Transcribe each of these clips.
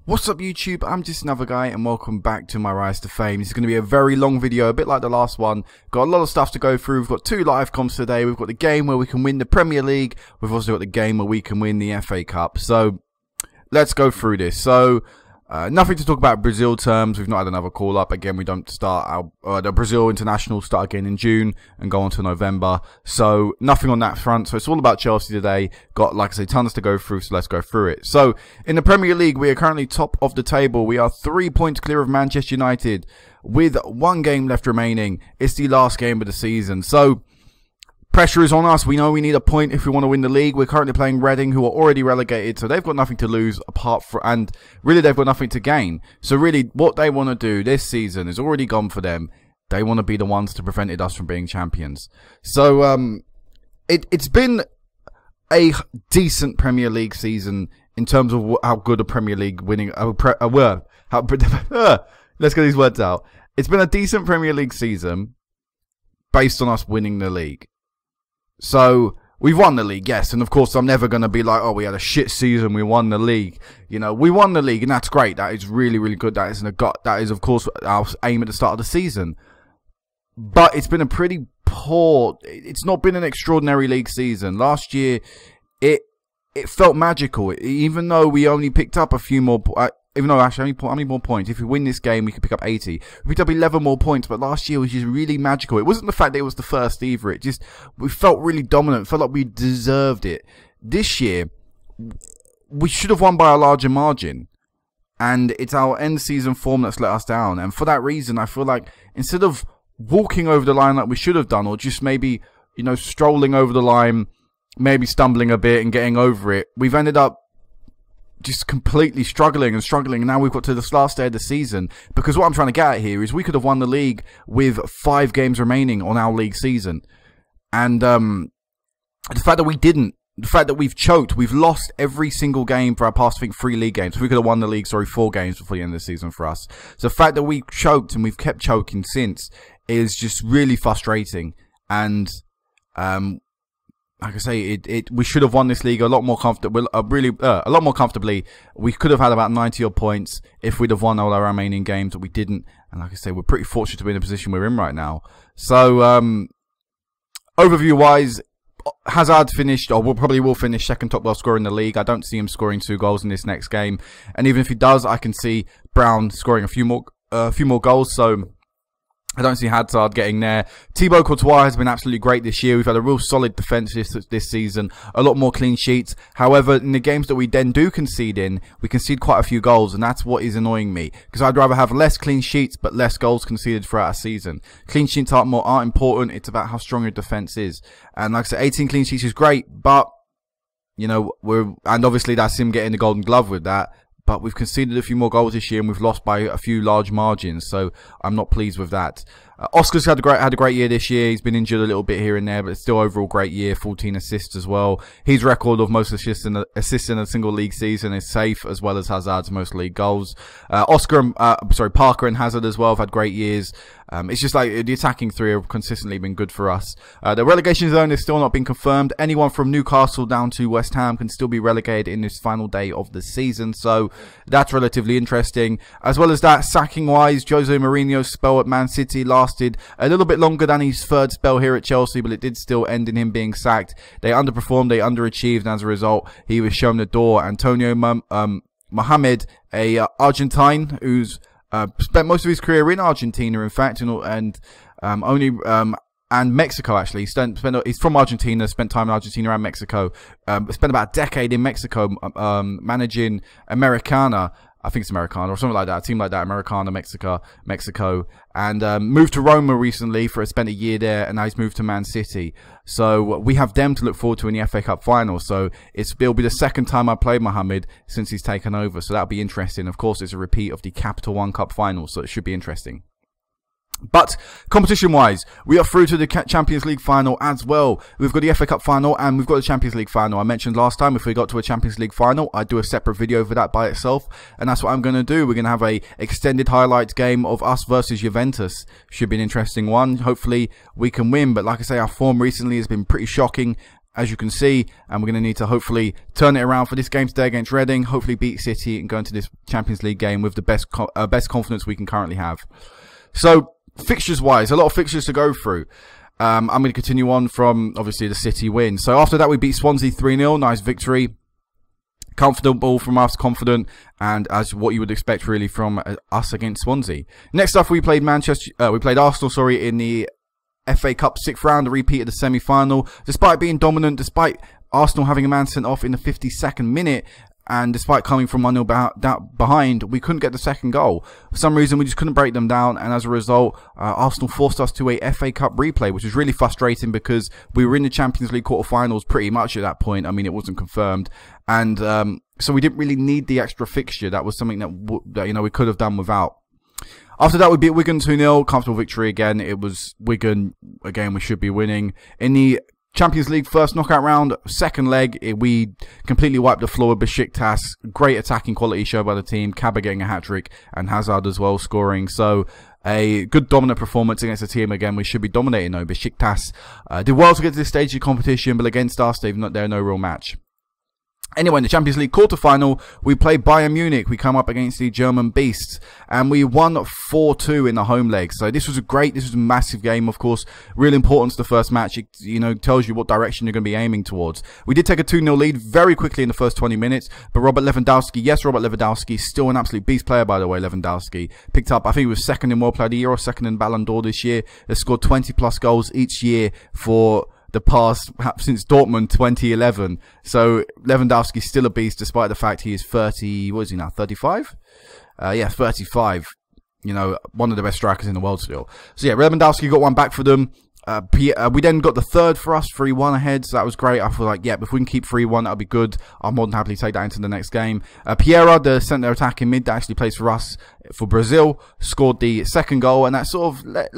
What's up YouTube, I'm just another guy and welcome back to my Rise to Fame. This is going to be a very long video, a bit like the last one. Got a lot of stuff to go through. We've got two live comps today. We've got the game where we can win the Premier League. We've also got the game where we can win the FA Cup. So let's go through this. So nothing to talk about Brazil terms. We've not had another call up. Again, we don't start the Brazil International start again in June and go on to November. So nothing on that front. So it's all about Chelsea today. Got, like I say, tons to go through. So let's go through it. So in the Premier League, we are currently top of the table. We are 3 points clear of Manchester United with one game left remaining. It's the last game of the season. So pressure is on us. We know we need a point if we want to win the league. We're currently playing Reading, who are already relegated, so they've got nothing to lose apart from, and really they've got nothing to gain. So really what they want to do this season is already gone for them. They want to be the ones to prevent us from being champions. So it's been a decent Premier League season in terms of how good a Premier League winning let's get these words out. It's been a decent Premier League season based on us winning the league. So we've won the league, yes, and of course I'm never going to be like, oh, we had a shit season, we won the league. You know, we won the league, and that's great. That is really, really good. That is of course our aim at the start of the season. But it's been a pretty poor. It's not been an extraordinary league season. Last year, it felt magical, even though we only picked up a few more. Even though actually, how many more points? If we win this game, we could pick up 80. We picked up 11 more points, but last year was just really magical. It wasn't the fact that it was the first either. We felt really dominant. Felt like we deserved it. This year, we should have won by a larger margin, and it's our end season form that's let us down. And for that reason, I feel like instead of walking over the line like we should have done, or just maybe, you know, strolling over the line, maybe stumbling a bit and getting over it, we've ended up just completely struggling, and now we've got to this last day of the season. Because what I'm trying to get at here is we could have won the league with 5 games remaining on our league season, and the fact that we didn't, the fact that we've choked, we've lost every single game for our past, I think, 3 league games. We could have won the league, 4 games before the end of the season for us. So the fact that we choked and we've kept choking since is just really frustrating. And like I say, we should have won this league a lot more comfortably. A lot more comfortably. We could have had about 90 odd points if we'd have won all our remaining games, but we didn't. And like I say, we're pretty fortunate to be in the position we're in right now. So, overview wise, Hazard finished, or will finish second top goal scorer in the league. I don't see him scoring 2 goals in this next game, and even if he does, I can see Brown scoring a few more goals. So I don't see Hazard getting there. Thibaut Courtois has been absolutely great this year. We've had a real solid defence this season. A lot more clean sheets. However, in the games that we then do concede in, we concede quite a few goals, and that's what is annoying me. Because I'd rather have less clean sheets, but less goals conceded throughout a season. Clean sheets aren't important. It's about how strong your defence is. And like I said, 18 clean sheets is great, but, you know, and obviously that's him getting the Golden Glove with that. But we've conceded a few more goals this year, and we've lost by a few large margins, so I'm not pleased with that. Oscar's had a great year this year. He's been injured a little bit here and there, but it's still overall great year. 14 assists as well. His record of most assists in a single league season is safe, as well as Hazard's most league goals. Parker and Hazard as well have had great years. It's just like the attacking three have consistently been good for us. The relegation zone is still not been confirmed. Anyone from Newcastle down to West Ham can still be relegated in this final day of the season, so that's relatively interesting. As well as that, sacking wise, Jose Mourinho's spell at Man City lasted a little bit longer than his third spell here at Chelsea, but it did still end in him being sacked. They underperformed, they underachieved, and as a result, he was shown the door. Antonio Mohamed, a Argentine who's spent most of his career in Argentina, in fact, and Mexico actually. He's from Argentina, spent time in Argentina and Mexico. Spent about a decade in Mexico, managing Americana. I think it's Americana or something like that, a team like that, Americana, Mexico, and moved to Roma recently spent a year there, and now he's moved to Man City. So we have them to look forward to in the FA Cup final. So it'll be the second time I played Mohamed since he's taken over, so that'll be interesting. Of course, it's a repeat of the Capital One Cup final, so it should be interesting. But competition-wise, we are through to the Champions League final as well. We've got the FA Cup final and we've got the Champions League final. I mentioned last time if we got to a Champions League final, I'd do a separate video for that by itself. And that's what I'm going to do. We're going to have a extended highlights game of us versus Juventus. Should be an interesting one. Hopefully we can win. But like I say, our form recently has been pretty shocking. as you can see, and we're going to need to hopefully turn it around for this game today against Reading, hopefully beat City and go into this Champions League game with the best confidence we can currently have. So, fixtures-wise, a lot of fixtures to go through. I'm going to continue on from, obviously, the City win. So, after that, we beat Swansea 3-0, nice victory. Comfortable from us, confident, and as what you would expect, really, from us against Swansea. Next up, we played Arsenal, in the FA Cup 6th round, a repeat of the semi-final. Despite being dominant, despite Arsenal having a man sent off in the 52nd minute, and despite coming from 1-0 behind, we couldn't get the second goal. For some reason, we just couldn't break them down, and as a result, Arsenal forced us to a FA Cup replay, which was really frustrating because we were in the Champions League quarterfinals pretty much at that point. I mean, it wasn't confirmed, and so we didn't really need the extra fixture. That was something that we could have done without. After that, we beat Wigan 2-0. Comfortable victory again. It was Wigan. Again, we should be winning. In the Champions League first knockout round, second leg, we completely wiped the floor with Besiktas. Great attacking quality shown by the team. Kaba getting a hat-trick and Hazard as well scoring. So, a good dominant performance against the team. Again, we should be dominating though. Besiktas did well to get to this stage of the competition, but against us, they're no real match. Anyway, in the Champions League quarter-final, we played Bayern Munich. We come up against the German Beasts, and we won 4-2 in the home leg. So this was a massive game, of course. Real importance to the first match. It, tells you what direction you're going to be aiming towards. We did take a 2-0 lead very quickly in the first 20 minutes, but Robert Lewandowski, still an absolute beast player, by the way, Lewandowski. Picked up, I think he was second in World Player of the Year or second in Ballon d'Or this year. Has scored 20-plus goals each year for the past, perhaps since Dortmund 2011. So Lewandowski's still a beast despite the fact he is 30, what is he now, 35? Yeah, 35. One of the best strikers in the world still. So yeah, Lewandowski got one back for them. We then got the third for us, 3-1 ahead, so that was great. I feel like, yeah, if we can keep 3-1, that'll be good. I'll more than happily take that into the next game. Piera, the centre attacking mid that actually plays for us, for Brazil, scored the second goal, and that sort of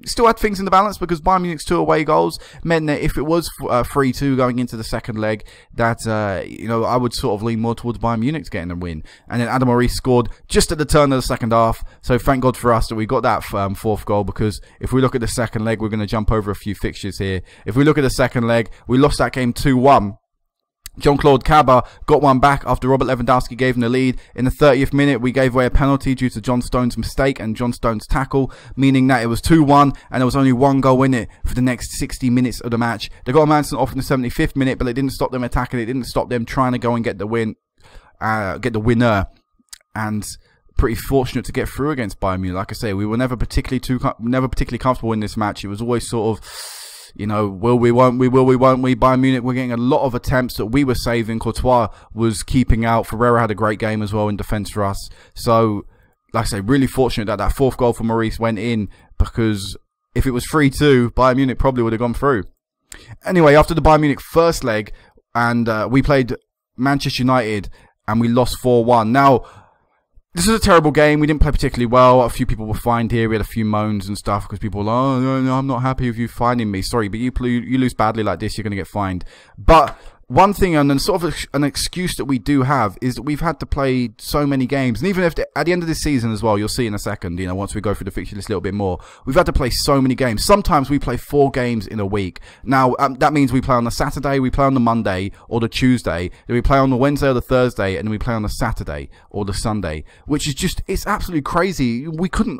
still had things in the balance because Bayern Munich's 2 away goals meant that if it was 3-2 going into the second leg, that, I would sort of lean more towards Bayern Munich getting the win. And then Adam Maurice scored just at the turn of the second half, so thank God for us that we got that fourth goal, because if we look at the second leg, we're going to jump over a few fixtures here. If we look at the second leg, we lost that game 2-1. Jean-Claude Kaba got one back after Robert Lewandowski gave him the lead. In the 30th minute, we gave away a penalty due to John Stones' mistake and John Stones' tackle, meaning that it was 2-1 and there was only one goal in it for the next 60 minutes of the match. They got a man sent off in the 75th minute, but it didn't stop them attacking. It didn't stop them trying to go and get the winner. And pretty fortunate to get through against Bayern Munich. Like I say, we were never particularly comfortable in this match. It was always sort of, will we, won't we, will we, won't we. Bayern Munich were getting a lot of attempts that we were saving. Courtois was keeping out. Ferreira had a great game as well in defence for us. So, like I say, really fortunate that that fourth goal for Maurice went in, because if it was 3-2, Bayern Munich probably would have gone through. Anyway, after the Bayern Munich first leg, and we played Manchester United, and we lost 4-1. Now, this is a terrible game. We didn't play particularly well. A few people were fined here. We had a few moans and stuff because people were like, oh, no, I'm not happy with you finding me. Sorry, but you lose badly like this, you're going to get fined. But one thing, and then sort of an excuse that we do have, is that we've had to play so many games. And even if at the end of this season as well, you'll see in a second, once we go through the fixture list a little bit more, we've had to play so many games. Sometimes we play 4 games in a week. Now, that means we play on the Saturday, we play on the Monday or the Tuesday, then we play on the Wednesday or the Thursday, and then we play on the Saturday or the Sunday, which is just, it's absolutely crazy. We can't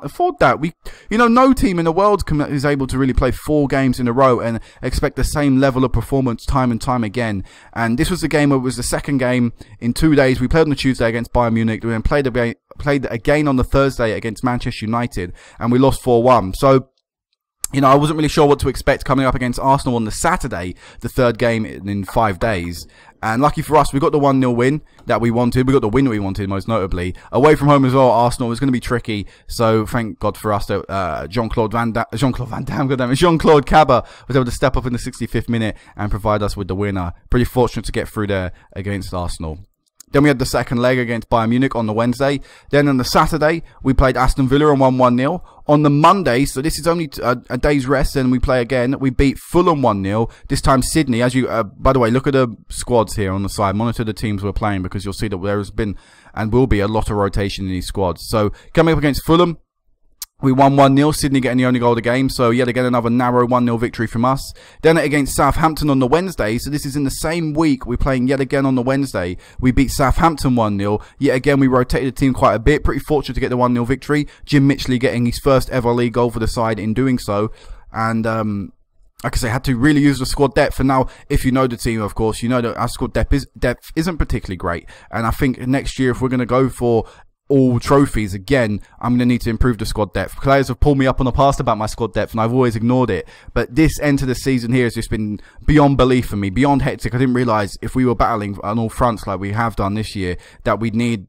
afford that. No team in the world is able to really play 4 games in a row and expect the same level of performance time and time again. And this was the game where it was the second game in 2 days. We played on the Tuesday against Bayern Munich. We then played again on the Thursday against Manchester United, and we lost 4-1. So, I wasn't really sure what to expect coming up against Arsenal on the Saturday, the third game in 5 days. And lucky for us, we got the 1-0 win that we wanted. We got the win that we wanted, most notably. Away from home as well, Arsenal was going to be tricky. So thank God for us that Jean-Claude Kaba was able to step up in the 65th minute and provide us with the winner. Pretty fortunate to get through there against Arsenal. Then we had the second leg against Bayern Munich on the Wednesday. Then on the Saturday, we played Aston Villa and won 1-0. On the Monday, so this is only a day's rest, and we play again. We beat Fulham 1-0. This time Sydney. As you, by the way, look at the squads here on the side. Monitor the teams we're playing, because you'll see that there has been and will be a lot of rotation in these squads. So coming up against Fulham, We won 1-0, Sydney getting the only goal of the game, so yet again another narrow 1-0 victory from us. Then against Southampton on the Wednesday, so this is in the same week, we're playing yet again on the Wednesday. We beat Southampton 1-0, yet again we rotated the team quite a bit, pretty fortunate to get the 1-0 victory. Jim Mitchley getting his first ever league goal for the side in doing so, and like I say, had to really use the squad depth. And now, if you know the team, of course, you know that our squad depth isn't particularly great. And I think next year, if we're going to go for all trophies again, I'm going to need to improve the squad depth. Players have pulled me up on the past about my squad depth and I've always ignored it, but this end to the season here has just been beyond belief for me, beyond hectic. I didn't realise if we were battling on all fronts like we have done this year, that we'd need,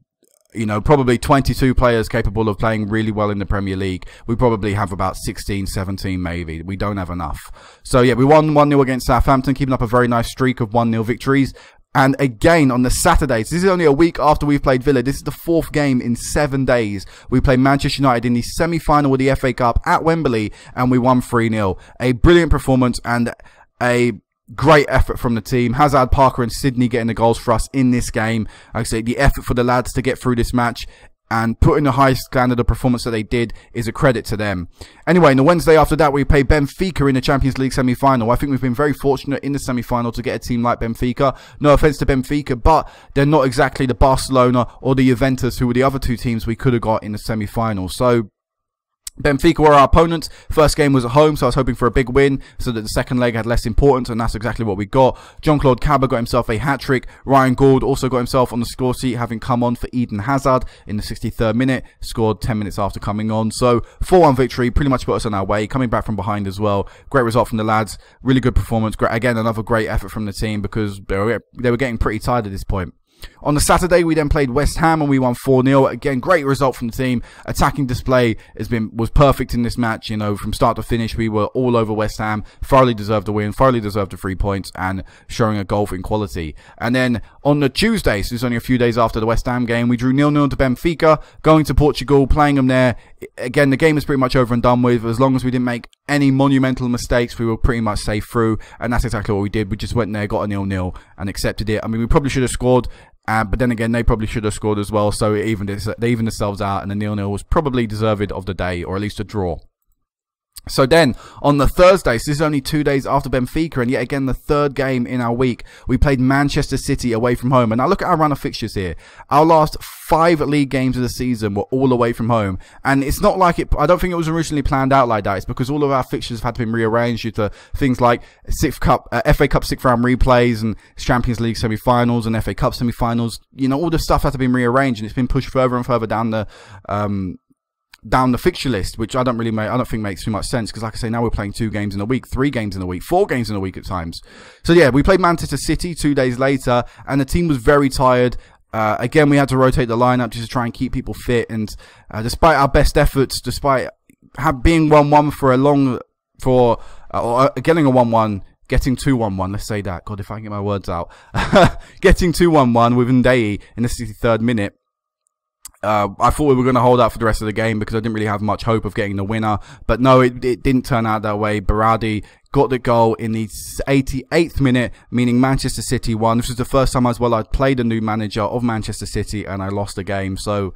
you know, probably 22 players capable of playing really well in the Premier League. We probably have about 16, 17 maybe. We don't have enough. So yeah, we won 1-0 against Southampton, keeping up a very nice streak of 1-0 victories. And again, on the Saturdays, this is only a week after we've played Villa. This is the 4th game in 7 days. We played Manchester United in the semi-final of the FA Cup at Wembley, and we won 3-0. A brilliant performance and a great effort from the team. Hazard, Parker and Sydney getting the goals for us in this game. Like I say, the effort for the lads to get through this match and put in the high standard of performance that they did is a credit to them. Anyway, on the Wednesday after that, we played Benfica in the Champions League semi-final. I think we've been very fortunate in the semi-final to get a team like Benfica. No offence to Benfica, but they're not exactly the Barcelona or the Juventus, who were the other two teams we could have got in the semi-final. So Benfica were our opponents. First game was at home, so I was hoping for a big win so that the second leg had less importance, and that's exactly what we got. Jean-Claude Cabba got himself a hat-trick. Ryan Gould also got himself on the score sheet, having come on for Eden Hazard in the 63rd minute, scored 10 minutes after coming on. So 4-1 victory, pretty much put us on our way, coming back from behind as well. Great result from the lads, really good performance. Again, another great effort from the team because they were getting pretty tired at this point. On the Saturday, we then played West Ham and we won 4-0. Again, great result from the team. Attacking display was perfect in this match. You know, from start to finish, we were all over West Ham. Thoroughly deserved the win, thoroughly deserved the 3 points, and showing a goal in quality. And then on the Tuesday, so it's only a few days after the West Ham game, we drew 0-0 to Benfica, going to Portugal, playing them there. Again, the game is pretty much over and done with. As long as we didn't make any monumental mistakes, we were pretty much safe through. And that's exactly what we did. We just went there, got a 0-0, and accepted it. I mean, we probably should have scored. But then again, they probably should have scored as well, so they evened themselves out, and the 0-0 was probably deserved of the day, or at least a draw. So then, on the Thursday, so this is only 2 days after Benfica, and yet again the third game in our week, we played Manchester City away from home. And now look at our run of fixtures here. Our last 5 league games of the season were all away from home. And it's not like I don't think it was originally planned out like that. It's because all of our fixtures have had to be rearranged due to things like FA Cup 6th round replays and Champions League semi-finals and FA Cup semi-finals. You know, all this stuff had to be rearranged, and it's been pushed further and further down the fixture list, which I don't think makes too much sense, because like I say, now we're playing 2 games in a week, 3 games in a week, 4 games in a week at times. So yeah, we played Manchester City 2 days later, and the team was very tired. Again, we had to rotate the lineup just to try and keep people fit, and despite our best efforts, despite being 1-1 getting a 1-1, getting 2-1-1, let's say that. God, if I can get my words out. Getting 2-1-1 with Ndai in the 63rd minute. I thought we were going to hold out for the rest of the game because I didn't really have much hope of getting the winner. But no, it didn't turn out that way. Berardi got the goal in the 88th minute, meaning Manchester City won. This was the first time as well I'd played a new manager of Manchester City, and I lost the game. So,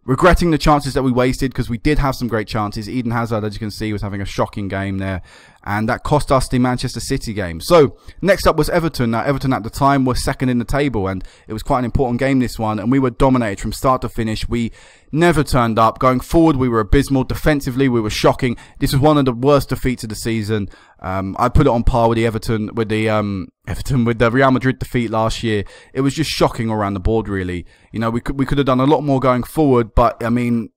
regretting the chances that we wasted, because we did have some great chances. Eden Hazard, as you can see, was having a shocking game there, and that cost us the Manchester City game. So next up was Everton. Now Everton at the time were second in the table, and it was quite an important game, this one, and we were dominated from start to finish. We never turned up. Going forward, we were abysmal. Defensively, we were shocking. This was one of the worst defeats of the season. I put it on par with the Real Madrid defeat last year. It was just shocking around the board, really. You know, we could have done a lot more going forward, but I mean,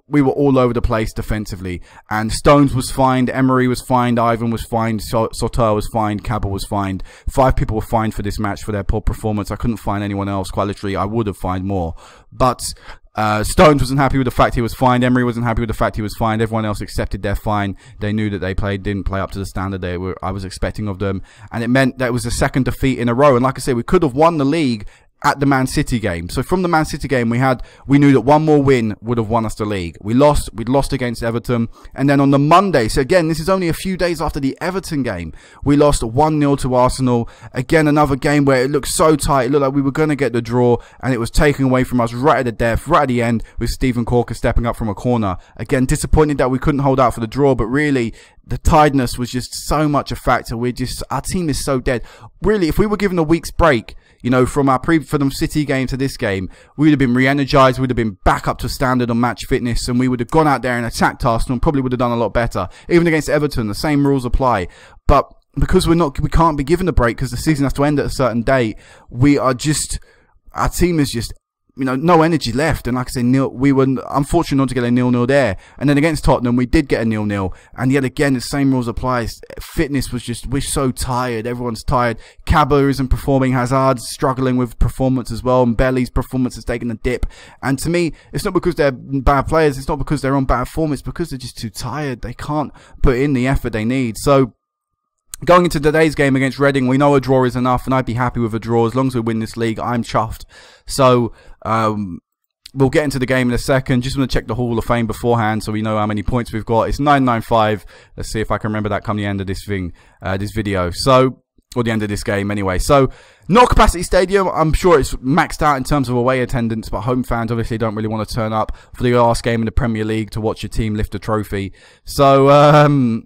we were all over the place defensively. And Stones was fined, Emery was fined, Ivan was fined, Sauter was fined, Cabba was fined. 5 people were fined for this match for their poor performance. I couldn't find anyone else. Quite literally, I would have fined more. But Stones wasn't happy with the fact he was fined. Emery wasn't happy with the fact he was fined. Everyone else accepted their fine. They knew that they didn't play up to the standard I was expecting of them. And it meant that it was the second defeat in a row. And like I say, we could have won the league at the Man City game. So from the Man City game, we knew that one more win would have won us the league. We'd lost against Everton. And then on the Monday, so again, this is only a few days after the Everton game, we lost 1-0 to Arsenal. Again, another game where it looked so tight. It looked like we were going to get the draw, and it was taken away from us right at the death, right at the end, with Steven Corker stepping up from a corner. Again, disappointed that we couldn't hold out for the draw, but really, the tiredness was just so much a factor. Our team is so dead. Really, if we were given a week's break, you know, from the City game to this game, we would have been re-energized, we'd have been back up to standard on match fitness, and we would have gone out there and attacked Arsenal and probably would have done a lot better. Even against Everton, the same rules apply. But because we can't be given a break because the season has to end at a certain date, our team is just, you know, no energy left. And like I said, we were unfortunate not to get a 0-0 there. And then against Tottenham, we did get a 0-0. And yet again, the same rules apply. Fitness was just, we're so tired. Everyone's tired. Kaba isn't performing. Hazard's struggling with performance as well. And Belly's performance has taken a dip. And to me, it's not because they're bad players. It's not because they're on bad form. It's because they're just too tired. They can't put in the effort they need. So, going into today's game against Reading, we know a draw is enough, and I'd be happy with a draw as long as we win this league. I'm chuffed. So we'll get into the game in a second. Just want to check the Hall of Fame beforehand so we know how many points we've got. It's 995. Let's see if I can remember that come the end of this video. So, or the end of this game anyway. So, not capacity stadium. I'm sure it's maxed out in terms of away attendance, but home fans obviously don't really want to turn up for the last game in the Premier League to watch your team lift a trophy. So,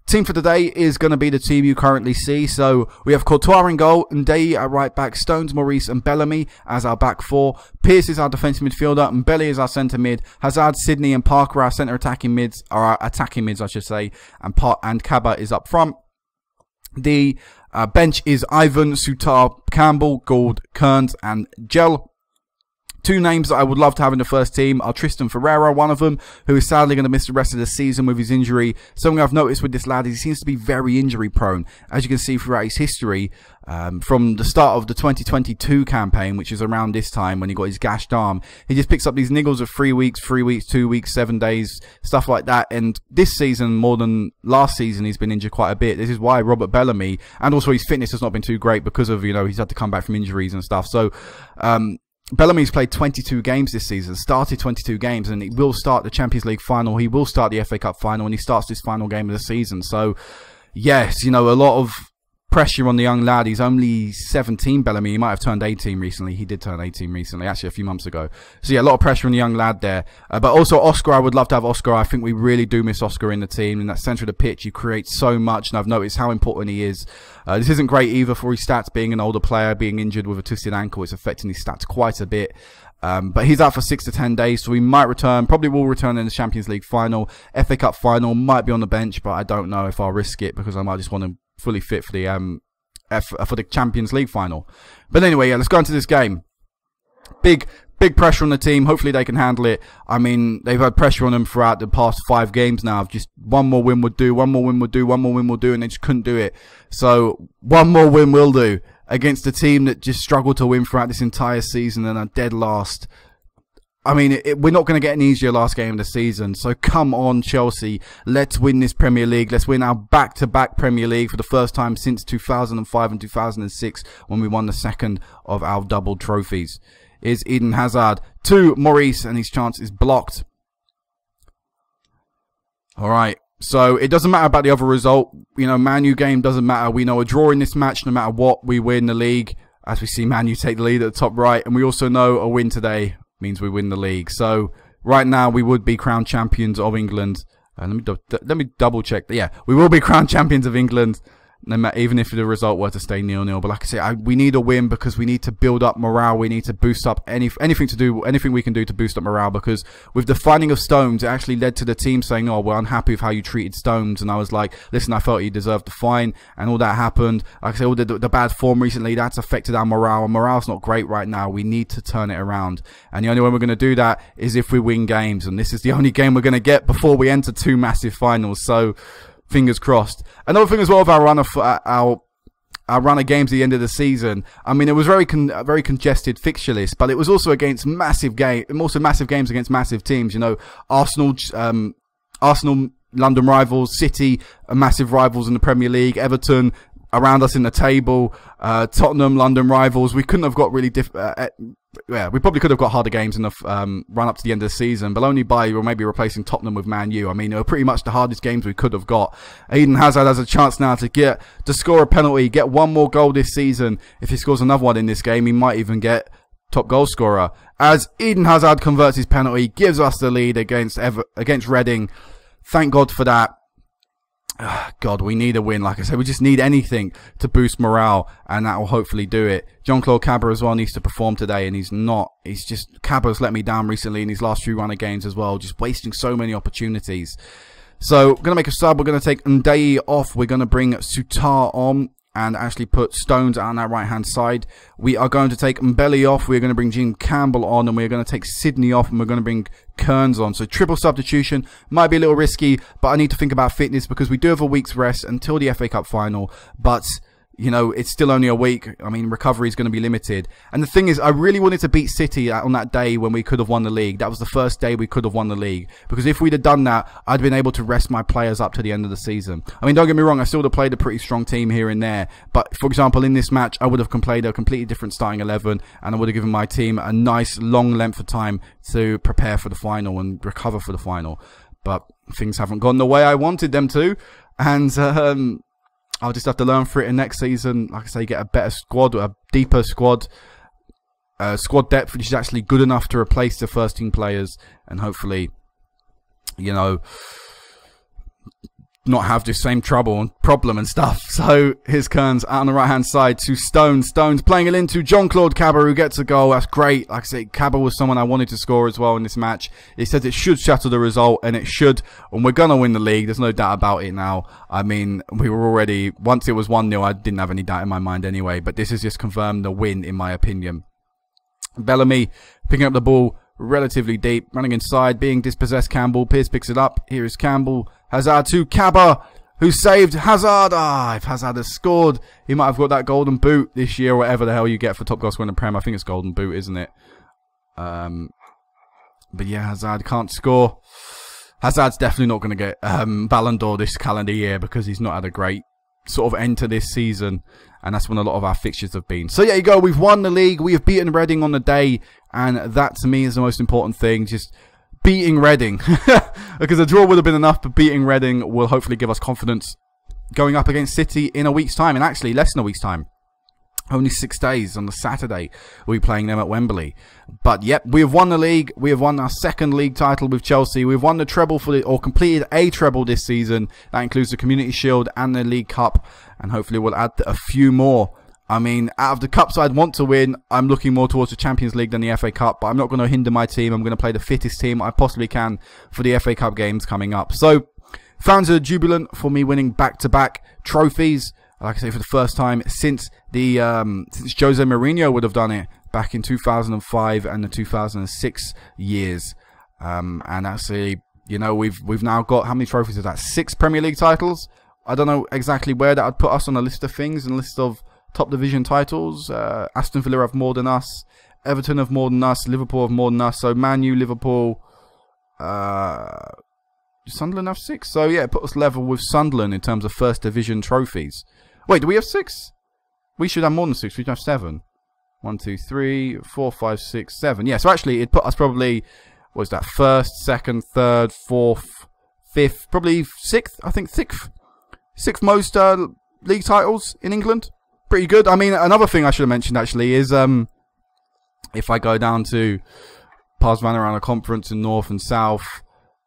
team for today is going to be the team you currently see. So we have Courtois in goal, Ndeye at right back, Stones, Maurice and Bellamy as our back four. Pearce is our defensive midfielder, and Belly is our centre mid. Hazard, Sydney and Parker are our centre attacking mids, or our attacking mids I should say, and Kaba is up front. The bench is Ivan, Sutar, Campbell, Gould, Kearns and Gel. Two names that I would love to have in the first team are Tristan Ferreira, one of them, who is sadly going to miss the rest of the season with his injury. Something I've noticed with this lad is he seems to be very injury prone. As you can see throughout his history, from the start of the 2022 campaign, which is around this time when he got his gashed arm, he just picks up these niggles of 3 weeks, 2 weeks, 7 days, stuff like that. And this season, more than last season, he's been injured quite a bit. This is why Robert Bellamy, and also his fitness has not been too great because of, you know, he's had to come back from injuries and stuff. So, Bellamy's played 22 games this season, started 22 games, and he will start the Champions League final, he will start the FA Cup final, and he starts this final game of the season. So, yes, you know, a lot of pressure on the young lad. He's only 17, Bellamy. He might have turned 18 recently. He did turn 18 recently, actually a few months ago. So yeah, a lot of pressure on the young lad there. But also Oscar, I would love to have Oscar. I think we really do miss Oscar in the team. In that centre of the pitch, he creates so much, and I've noticed how important he is. This isn't great either for his stats, being an older player, being injured with a twisted ankle. It's affecting his stats quite a bit. But he's out for 6 to 10 days, so he might return, probably will return in the Champions League final. FA Cup final, might be on the bench, but I don't know if I'll risk it because I might just want him fully fit for the Champions League final. But anyway, yeah, let's go into this game. Big pressure on the team. Hopefully they can handle it. I mean, they've had pressure on them throughout the past 5 games now. Of just one more win would do, one more win would do, one more win will do, and they just couldn't do it. So one more win will do against a team that just struggled to win throughout this entire season and are dead last. I mean, we're not going to get an easier last game of the season. So come on, Chelsea. Let's win this Premier League. Let's win our back-to-back Premier League for the first time since 2005 and 2006 when we won the second of our double trophies. Is Eden Hazard to Maurice, and his chance is blocked. Alright, so it doesn't matter about the other result. You know, Man U game doesn't matter. We know a draw in this match, no matter what, we win the league. As we see Man U take the lead at the top right. And we also know a win today means we win the league. So right now we would be crowned champions of England. Let me double check. Yeah, we will be crowned champions of England, no matter, even if the result were to stay 0-0. But like I say, we need a win because we need to build up morale. We need to boost up anything we can do to boost up morale. Because with the finding of Stones, it actually led to the team saying, "Oh, we're unhappy with how you treated Stones." And I was like, "Listen, I felt he deserved the fine," and all that happened. Like I say, all the bad form recently, that's affected our morale. And morale's not great right now. We need to turn it around, and the only way we're going to do that is if we win games. And this is the only game we're going to get before we enter 2 massive finals. So, fingers crossed. Another thing as well of our run of games at the end of the season. I mean, it was very congested fixture list, but it was also against massive games against massive teams. You know, Arsenal, London rivals, City, massive rivals in the Premier League, Everton, around us in the table. Tottenham, London rivals. We couldn't have got really yeah, we probably could have got harder games in the run up to the end of the season, but only by or maybe replacing Tottenham with Man U. I mean, they were pretty much the hardest games we could have got. Eden Hazard has a chance now to score a penalty, get one more goal this season. If he scores another one in this game, he might even get top goal scorer. As Eden Hazard converts his penalty, gives us the lead against Reading. Thank God for that. God, we need a win. Like I said, we just need anything to boost morale, and that will hopefully do it. Jean-Claude Cabot as well needs to perform today, and he's not. Cabot's let me down recently in his last few runner games as well, just wasting so many opportunities. So, we're going to make a sub. We're going to take Ndeye off. We're going to bring Sutar on and actually put Stones on that right-hand side. We are going to take Mbele off. We're going to bring Jim Campbell on, and we're going to take Sydney off, and we're going to bring Kearns on. So triple substitution might be a little risky, but I need to think about fitness because we do have a week's rest until the FA Cup final. But you know, it's still only a week. I mean, recovery is going to be limited. And the thing is, I really wanted to beat City on that day when we could have won the league. That was the first day we could have won the league. Because if we'd have done that, I'd been able to rest my players up to the end of the season. I mean, don't get me wrong, I still would have played a pretty strong team here and there. But, for example, in this match, I would have played a completely different starting 11. And I would have given my team a nice, long length of time to prepare for the final and recover for the final. But things haven't gone the way I wanted them to. And, I'll just have to learn for it in next season. Like I say, get a better squad, a deeper squad, squad depth which is actually good enough to replace the first team players, and hopefully, you know, not have this same trouble and problem and stuff. So here's Kearns out on the right hand side to Stones. Stones playing it into Jean-Claude Cabot, who gets a goal. That's great. Like I say, Cabot was someone I wanted to score as well in this match. He said it should shatter the result, and it should. And we're going to win the league. There's no doubt about it now. I mean, we were already, once it was 1-0, I didn't have any doubt in my mind anyway. But this has just confirmed the win, in my opinion. Bellamy picking up the ball relatively deep, running inside, being dispossessed. Campbell. Pearce picks it up. Here is Campbell. Hazard to Cabot, who saved Hazard. If Hazard has scored, he might have got that golden boot this year, or whatever the hell you get for top goal scorer in the Prem. I think it's golden boot, isn't it? But yeah, Hazard can't score. Hazard's definitely not going to get Ballon d'Or this calendar year because he's not had a great sort of end to this season, and that's when a lot of our fixtures have been. So yeah, you go. We've won the league. We have beaten Reading on the day, and that to me is the most important thing. Just beating Reading, because a draw would have been enough, but beating Reading will hopefully give us confidence going up against City in a week's time, and actually less than a week's time. Only 6 days. On the Saturday we'll be playing them at Wembley. But yep, we have won the league. We have won our second league title with Chelsea. We've won the treble or completed a treble this season. That includes the Community Shield and the League Cup, and hopefully we'll add a few more. I mean, out of the cups I'd want to win, I'm looking more towards the Champions League than the FA Cup, but I'm not going to hinder my team. I'm going to play the fittest team I possibly can for the FA Cup games coming up. So, fans are jubilant for me winning back-to-back trophies. Like I say, for the first time since since Jose Mourinho would have done it back in 2005 and the 2006 years. And actually, you know, we've now got, how many trophies is that? 6 Premier League titles. I don't know exactly where that would put us on a list of things and a list of top division titles. Aston Villa have more than us. Everton have more than us. Liverpool have more than us. So Man U, Liverpool, Sunderland have 6. So yeah, it put us level with Sunderland in terms of first division trophies. Wait, do we have 6? We should have more than 6. We should have 7. 1, 2, 3, 4, 5, 6, 7. Yeah, so actually it put us probably, what was that, first, second, third, fourth, fifth, probably 6th. I think 6th most league titles in England. Pretty good. I mean, another thing I should have mentioned actually is if I go down to Pars Vanarama Conference in North and South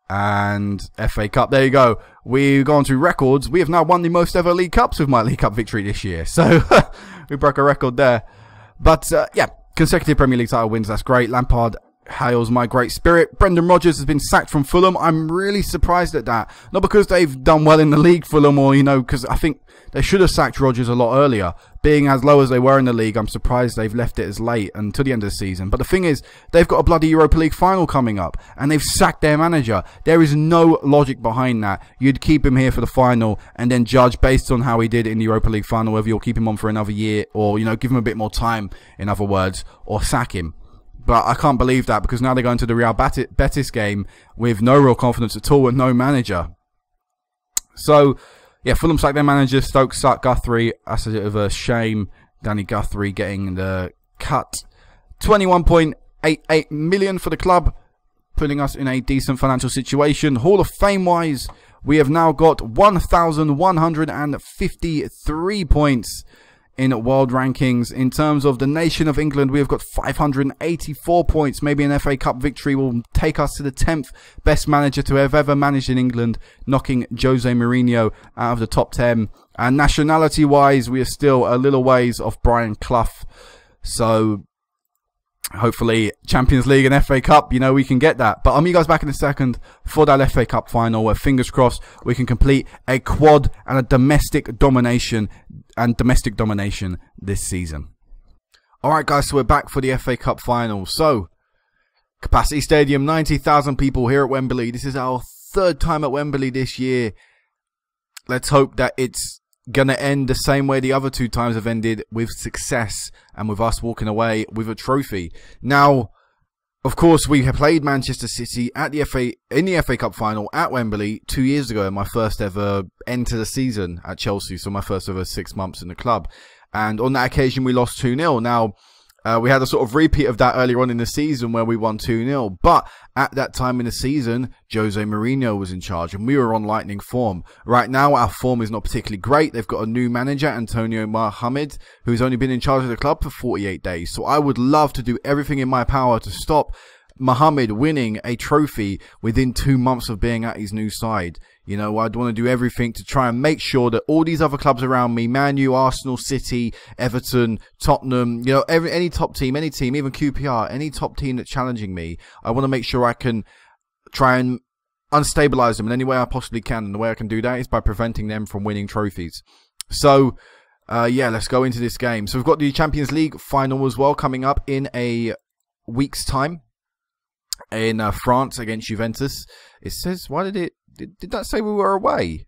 and FA Cup, there you go. We've gone to records. We have now won the most ever League Cups with my League Cup victory this year. So we broke a record there. But yeah, consecutive Premier League title wins. That's great. Lampard hails my great spirit. Brendan Rodgers has been sacked from Fulham. I'm really surprised at that. Not because they've done well in the league, Fulham, or, you know, because I think they should have sacked Rodgers a lot earlier. Being as low as they were in the league, I'm surprised they've left it as late until the end of the season. But the thing is, they've got a bloody Europa League final coming up, and they've sacked their manager. There is no logic behind that. You'd keep him here for the final and then judge based on how he did in the Europa League final, whether you'll keep him on for another year or, you know, give him a bit more time, in other words, or sack him. But I can't believe that, because now they're going to the Real Betis game with no real confidence at all and no manager. So, yeah, Fulham sacked their manager, Stoke sacked Guthrie. That's a bit of a shame. Danny Guthrie getting the cut. 21.88 million for the club, putting us in a decent financial situation. Hall of Fame wise, we have now got 1,153 points in world rankings. In terms of the nation of England, we have got 584 points. Maybe an FA Cup victory will take us to the 10th best manager to have ever managed in England, knocking Jose Mourinho out of the top 10. And nationality wise, we are still a little ways off Brian Clough. So hopefully Champions League and FA Cup, you know, we can get that. But I'll meet you guys back in a second for that FA Cup final, where fingers crossed we can complete a quad and a domestic domination this season. Alright guys, so we're back for the FA Cup final. So, capacity stadium, 90,000 people here at Wembley. This is our third time at Wembley this year. Let's hope that it's going to end the same way the other two times have ended, with success and with us walking away with a trophy. Now, of course, we have played Manchester City in the FA Cup final at Wembley 2 years ago, in my first ever end to the season at Chelsea, so my first ever 6 months in the club. And on that occasion, we lost 2-0. Now, we had a sort of repeat of that earlier on in the season where we won 2-0. But at that time in the season, Jose Mourinho was in charge and we were on lightning form. Right now, our form is not particularly great. They've got a new manager, Antonio Mohamed, who's only been in charge of the club for 48 days. So I would love to do everything in my power to stop Mohamed winning a trophy within 2 months of being at his new side. You know, I'd want to do everything to try and make sure that all these other clubs around me, Man U, Arsenal, City, Everton, Tottenham, you know, any top team, any team, even QPR, any top team that's challenging me, I want to make sure I can try and unstabilize them in any way I possibly can. And the way I can do that is by preventing them from winning trophies. So, yeah, let's go into this game. So we've got the Champions League final as well coming up in a week's time in France against Juventus. It says, why did that say we were away?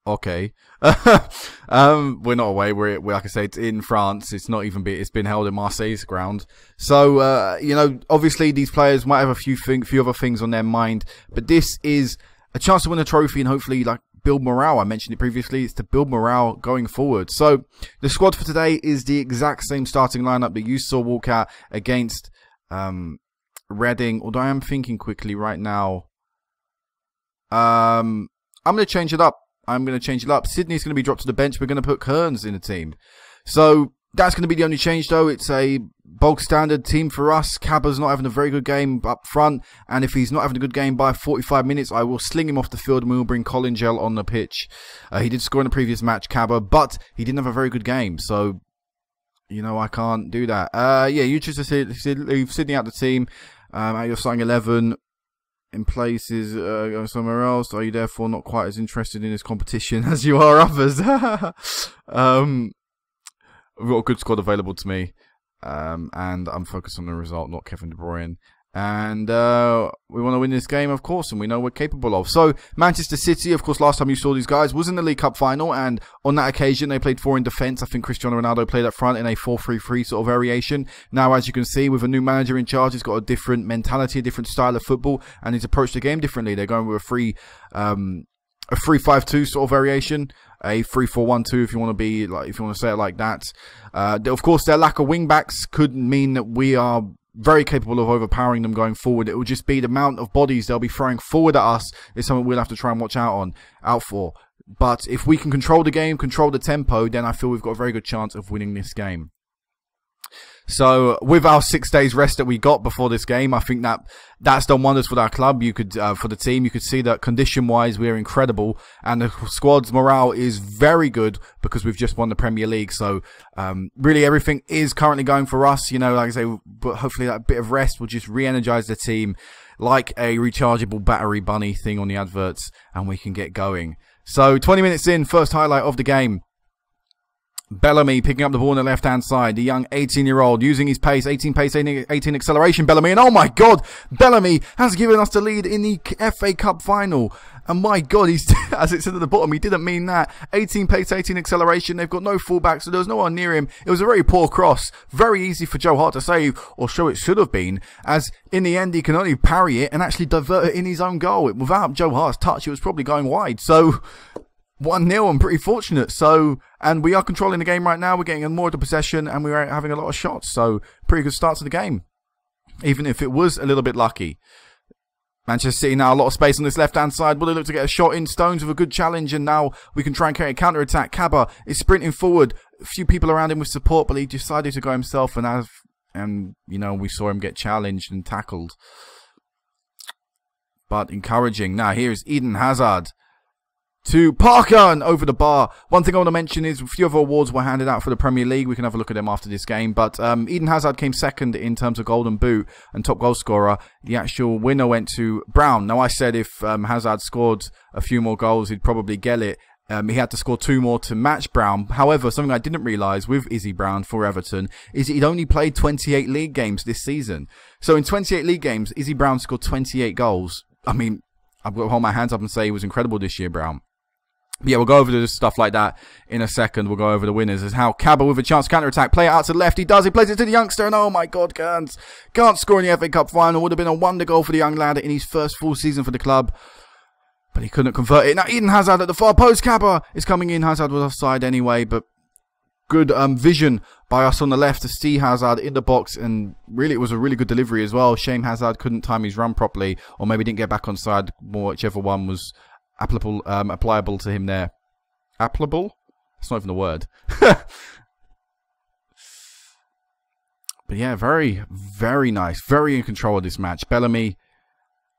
Okay. We're not away. We're like I say, it's in France. It's not even it's been held in Marseille's ground. So, you know, obviously these players might have a few other things on their mind, but this is a chance to win a trophy and hopefully, like, build morale. I mentioned it previously. It's to build morale going forward. So the squad for today is the exact same starting lineup that you saw walk out against Reading, although I am thinking quickly right now. I'm going to change it up. Sydney's going to be dropped to the bench. We're going to put Kearns in the team. So that's going to be the only change, though. It's a bulk standard team for us. Caba's not having a very good game up front, and if he's not having a good game by 45 minutes, I will sling him off the field and we will bring Colin Gell on the pitch. He did score in the previous match, Caba, but he didn't have a very good game, so you know, I can't do that. Yeah, you choose to leave Sydney out the team. At your starting 11 in places go somewhere else. Are you therefore not quite as interested in this competition as you are others? We've got a good squad available to me, and I'm focused on the result, not Kevin De Bruyne. And we want to win this game, of course, and we know we're capable of. So, Manchester City, of course, last time you saw these guys was in the League Cup final, and on that occasion, they played 4 in defence. I think Cristiano Ronaldo played up front in a 4-3-3 sort of variation. Now, as you can see, with a new manager in charge, he's got a different mentality, a different style of football, and he's approached the game differently. They're going with a 3-5-2 sort of variation, a 3-4-1-2 if you want to be like, if you want to say it like that. Of course, their lack of wing backs could mean that we are very capable of overpowering them going forward. It will just be the amount of bodies they'll be throwing forward at us is something we'll have to try and watch out for. But if we can control the game, control the tempo, then I feel we've got a very good chance of winning this game. So with our 6 days rest that we got before this game, I think that's done wonders for our club. You could, for the team, you could see that condition-wise we're incredible, and the squad's morale is very good because we've just won the Premier League. So really everything is currently going for us. You know, like I say, but hopefully that bit of rest will just re-energize the team like a rechargeable battery bunny thing on the adverts, and we can get going. So 20 minutes in, first highlight of the game. Bellamy picking up the ball on the left-hand side. The young 18-year-old using his pace, 18 pace, 18 acceleration. Bellamy, and oh my God, Bellamy has given us the lead in the FA Cup final. And my God, he's, as it said at the bottom, he didn't mean that. 18 pace, 18 acceleration. They've got no fullback, so there was no one near him. It was a very poor cross. Very easy for Joe Hart to save, or so it should have been, as in the end he can only parry it and actually divert it in his own goal. Without Joe Hart's touch, it was probably going wide. So 1-0, I'm pretty fortunate. So, and we are controlling the game right now. We're getting more of the possession and we're having a lot of shots. So pretty good start to the game, even if it was a little bit lucky. Manchester City now a lot of space on this left-hand side. Will they look to get a shot in? Stones with a good challenge, and now we can try and carry a counter-attack. Kaba is sprinting forward. A few people around him with support, but he decided to go himself, and you know, we saw him get challenged and tackled. But encouraging. Now here is Eden Hazard to Parker and over the bar. One thing I want to mention is a few other awards were handed out for the Premier League. We can have a look at them after this game. But Eden Hazard came second in terms of Golden Boot and top goal scorer. The actual winner went to Brown. Now I said if Hazard scored a few more goals, he'd probably get it. He had to score 2 more to match Brown. However, something I didn't realise with Izzy Brown for Everton is he'd only played 28 league games this season. So in 28 league games, Izzy Brown scored 28 goals. I mean, I've got to hold my hands up and say he was incredible this year, Brown. Yeah, we'll go over the stuff like that in a second. We'll go over the winners. As how Kaba with a chance to counter-attack. Play it out to the left. He does. He plays it to the youngster. And oh my God, Kearns can't score in the FA Cup final. Would have been a wonder goal for the young lad in his first full season for the club. But he couldn't convert it. Now Eden Hazard at the far post. Kaba is coming in. Hazard was offside anyway. But good vision by us on the left to see Hazard in the box. And really, it was a really good delivery as well. Shame Hazard couldn't time his run properly. Or maybe didn't get back on side. Whichever one was applicable to him there. Applicable? That's not even a word. But yeah, very, very nice. Very in control of this match. Bellamy.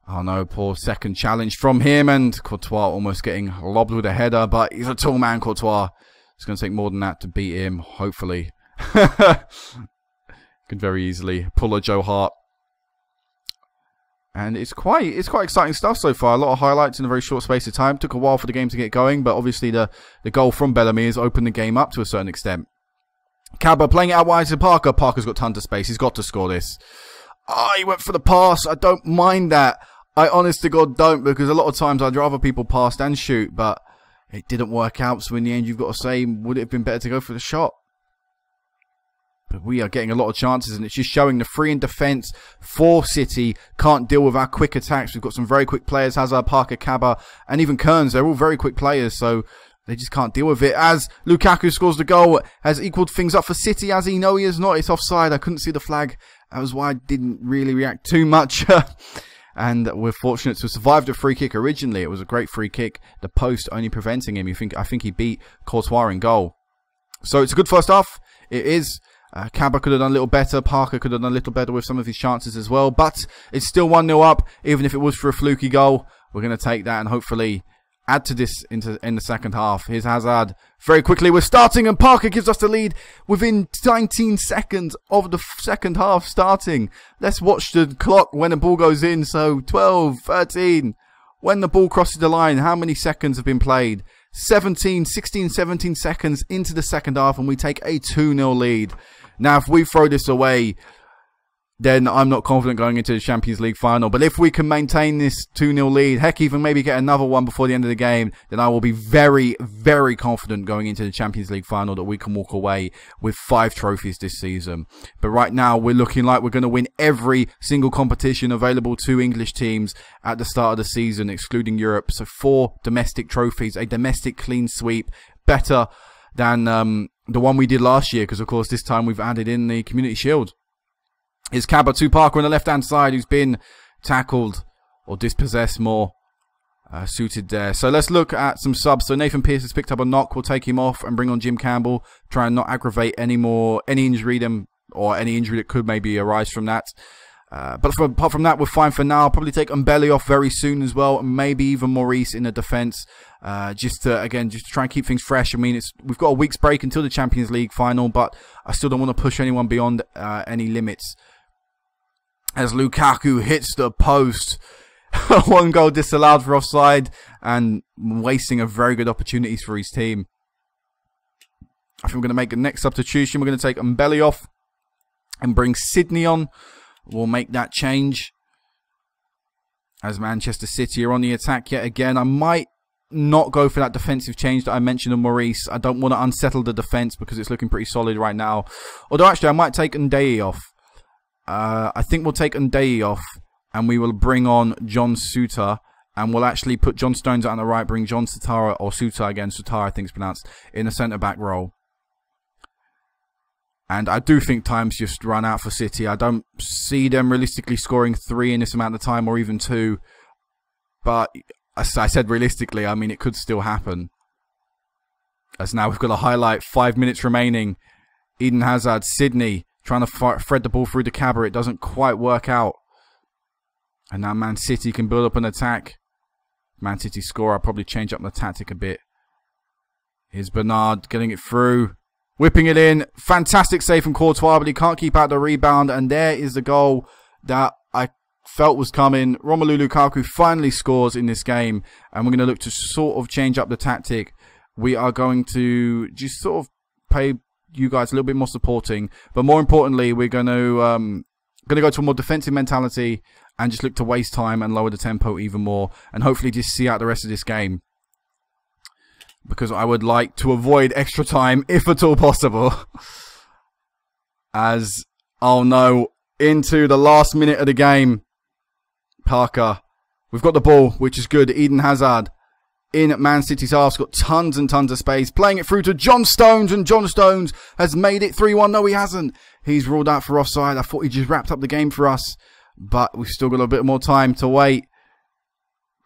Oh no, poor second challenge from him. And Courtois almost getting lobbed with a header. But he's a tall man, Courtois. It's going to take more than that to beat him, hopefully. Could very easily pull a Joe Hart. And it's quite exciting stuff so far. A lot of highlights in a very short space of time. Took a while for the game to get going, but obviously the goal from Bellamy has opened the game up to a certain extent. Kaba playing it out wide to Parker. Parker's got tons of space. He's got to score this. Oh, he went for the pass. I don't mind that. I honest to God don't, because a lot of times I'd rather people pass than shoot, but it didn't work out. So in the end, you've got to say, would it have been better to go for the shot? But we are getting a lot of chances, and it's just showing the free in defence for City can't deal with our quick attacks. We've got some very quick players, Hazard, Parker, Kaba, and even Kearns. They're all very quick players, so they just can't deal with it. As Lukaku scores the goal, has equalled things up for City, as he is not. It's offside. I couldn't see the flag. That was why I didn't really react too much. And we're fortunate to survive the free kick originally. It was a great free kick. The post only preventing him. I think he beat Courtois in goal. So it's a good first half. It is. Kaba could have done a little better. Parker could have done a little better with some of his chances as well. But it's still 1-0 up, even if it was for a fluky goal. We're going to take that and hopefully add to this in the second half. Here's Hazard. Very quickly, we're starting, and Parker gives us the lead within 19 seconds of the second half starting. Let's watch the clock when the ball goes in. So 12, 13. When the ball crosses the line, how many seconds have been played? 16, 17 seconds into the second half, and we take a 2-0 lead. Now, if we throw this away, then I'm not confident going into the Champions League final. But if we can maintain this 2-0 lead, heck, even maybe get another one before the end of the game, then I will be very, very confident going into the Champions League final that we can walk away with 5 trophies this season. But right now, we're looking like we're going to win every single competition available to English teams at the start of the season, excluding Europe. So 4 domestic trophies, a domestic clean sweep, better than the one we did last year, because of course this time we've added in the Community Shield. Here's Kaba to Parker on the left-hand side, who's been tackled or dispossessed more. Suited there. So let's look at some subs. So Nathan Pearce has picked up a knock. We'll take him off and bring on Jim Campbell. Try and not aggravate any injury or any injury that could maybe arise from that. But apart from that, we're fine for now. I'll probably take Mbele off very soon as well, and maybe even Maurice in the defence, just to try and keep things fresh. I mean, we've got a week's break until the Champions League final, but I still don't want to push anyone beyond any limits. As Lukaku hits the post, 1 goal disallowed for offside, and wasting a very good opportunities for his team. I think we're going to make the next substitution. We're going to take Mbele off and bring Sydney on. We'll make that change. as Manchester City are on the attack yet again. I might not go for that defensive change that I mentioned on Maurice. I don't want to unsettle the defence because it's looking pretty solid right now. Although actually I might take Ndeye off. I think we'll take Ndeye off and we will bring on John Souttar. And we'll actually put John Stones out on the right, bring John Souttar, or Souttar again, Souttar I think it's pronounced, in the centre-back role. And I do think time's just run out for City. I don't see them realistically scoring 3 in this amount of time, or even 2. But as I said realistically, I mean, it could still happen. As now we've got a highlight, 5 minutes remaining. Eden Hazard, Sydney, trying to thread the ball through the Cabra. It doesn't quite work out. And now Man City can build up an attack. Man City score. I'll probably change up the tactic a bit. Here's Bernard getting it through. Whipping it in. Fantastic save from Courtois, but he can't keep out the rebound. And there is the goal that I felt was coming. Romelu Lukaku finally scores in this game. And we're going to look to sort of change up the tactic. We are going to just sort of pay you guys a little bit more supporting. But more importantly, we're going to go to a more defensive mentality and just look to waste time and lower the tempo even more. And hopefully just see out the rest of this game. Because I would like to avoid extra time, if at all possible. As, oh no, into the last minute of the game. Parker. We've got the ball, which is good. Eden Hazard in Man City's half. Got tons and tons of space. Playing it through to John Stones. And John Stones has made it 3-1. No, he hasn't. He's ruled out for offside. I thought he just wrapped up the game for us. But we've still got a bit more time to wait.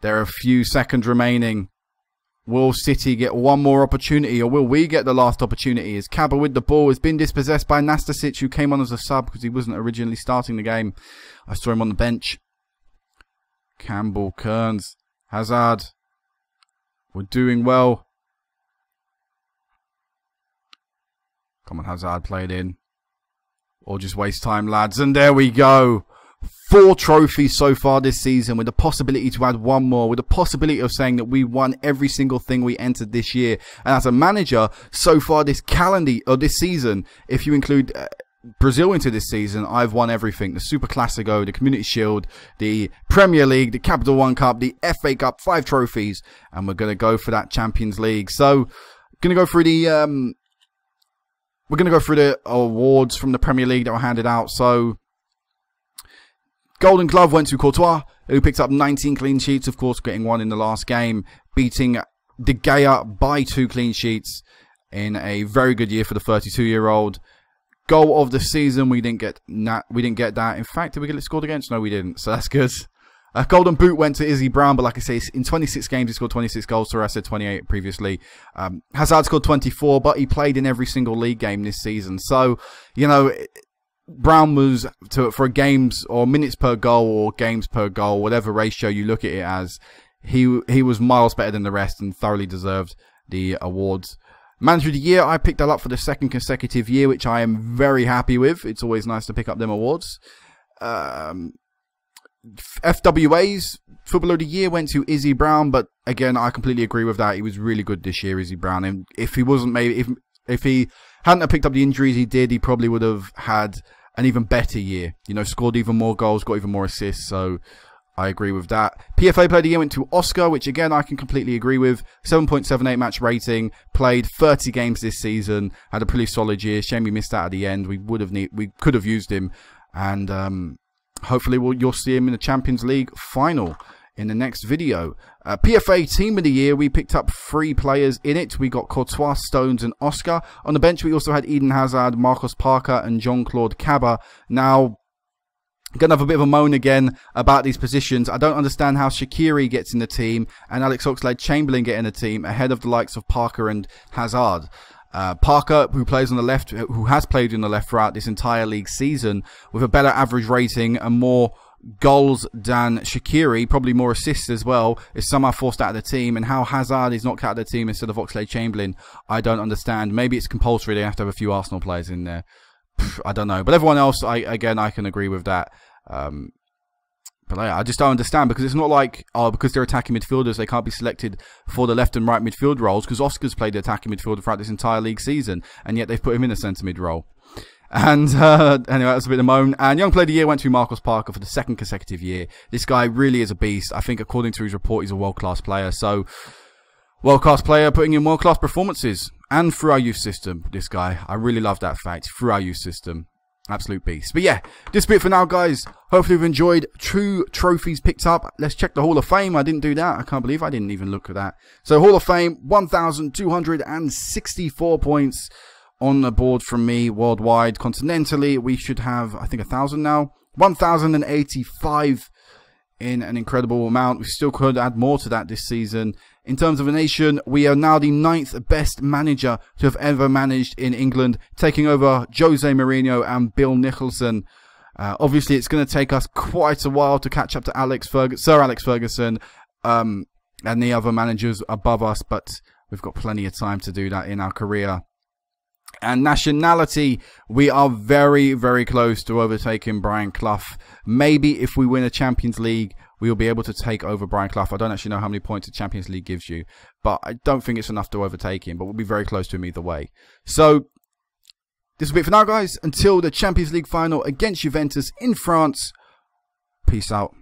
There are a few seconds remaining. Will City get one more opportunity, or will we get the last opportunity? As Cabra with the ball has been dispossessed by Nastasic, who came on as a sub because he wasn't originally starting the game. I saw him on the bench. Campbell, Kearns, Hazard. We're doing well. Come on, Hazard, play it in. Or just waste time, lads. And there we go. 4 trophies so far this season, with the possibility to add one more, with the possibility of saying that we won every single thing we entered this year. And as a manager, so far this this season, if you include Brazil into this season, I've won everything. The Super Classico, the Community Shield, the Premier League, the Capital One Cup, the FA Cup, 5 trophies. And we're going to go for that Champions League. So, going to go through the we're going to go through the awards from the Premier League that were handed out. So, Golden Glove went to Courtois, who picked up 19 clean sheets, of course, getting 1 in the last game, beating De Gea by 2 clean sheets in a very good year for the 32-year-old. Goal of the season, we didn't get that. In fact, did we get it scored against? No, we didn't, so that's good. Golden Boot went to Izzy Brown, but like I say, in 26 games, he scored 26 goals, so I said 28 previously. Hazard scored 24, but he played in every single league game this season. So, you know, Brown was, for games or minutes per goal or games per goal, whatever ratio you look at it as, he was miles better than the rest and thoroughly deserved the awards. Manager of the Year, I picked that up for the 2nd consecutive year, which I am very happy with. It's always nice to pick up them awards. FWA's Footballer of the Year went to Izzy Brown, but again, I completely agree with that. He was really good this year, Izzy Brown. And if he wasn't, maybe if he hadn't picked up the injuries he did, he probably would have had an even better year. You know, scored even more goals, got even more assists. So I agree with that. PFA Player of the Year went to Oscar, which again I can completely agree with. 7.78 match rating, played 30 games this season, had a pretty solid year. Shame we missed out at the end. We could have used him, and hopefully you'll see him in the Champions League final in the next video. PFA Team of the Year, we picked up 3 players in it. We got Courtois, Stones and Oscar. On the bench, we also had Eden Hazard, Marcos Parker and Jean-Claude Cabra. Now, I'm going to have a bit of a moan again about these positions. I don't understand how Shaqiri gets in the team and Alex Oxlade-Chamberlain get in the team ahead of the likes of Parker and Hazard. Parker, who plays on the left, who has played on the left throughout this entire league season, with a better average rating and more goals than Shaqiri, probably more assists as well, is somehow forced out of the team. And how Hazard is knocked out of the team instead of Oxlade-Chamberlain, I don't understand. Maybe it's compulsory, they have to have a few Arsenal players in there. I don't know. But everyone else, I can agree with that. But I just don't understand, because it's not like, because they're attacking midfielders, they can't be selected for the left and right midfield roles, because Oscar's played the attacking midfielder throughout this entire league season, and yet they've put him in a centre mid role. And anyway, that was a bit of a moan. And Young Player of the Year went to Marcus Parker for the 2nd consecutive year. This guy really is a beast. I think according to his report, he's a world-class player. So, world-class player putting in world-class performances. And through our youth system, this guy. I really love that fact. Through our youth system. Absolute beast. But yeah, this is it for now, guys. Hopefully you've enjoyed 2 trophies picked up. Let's check the Hall of Fame. I didn't do that. I can't believe I didn't even look at that. So Hall of Fame, 1,264 points on the board from me worldwide. Continentally, we should have, I think, 1,000 now. 1,085 in an incredible amount. We still could add more to that this season. In terms of a nation, we are now the 9th best manager to have ever managed in England, taking over Jose Mourinho and Bill Nicholson. Obviously, it's going to take us quite a while to catch up to Sir Alex Ferguson and the other managers above us, but we've got plenty of time to do that in our career. And nationality, we are very, very close to overtaking Brian Clough. Maybe if we win a Champions League, we'll be able to take over Brian Clough. I don't actually know how many points the Champions League gives you, but I don't think it's enough to overtake him, but we'll be very close to him either way. So, this will be it for now, guys. Until the Champions League final against Juventus in France. Peace out.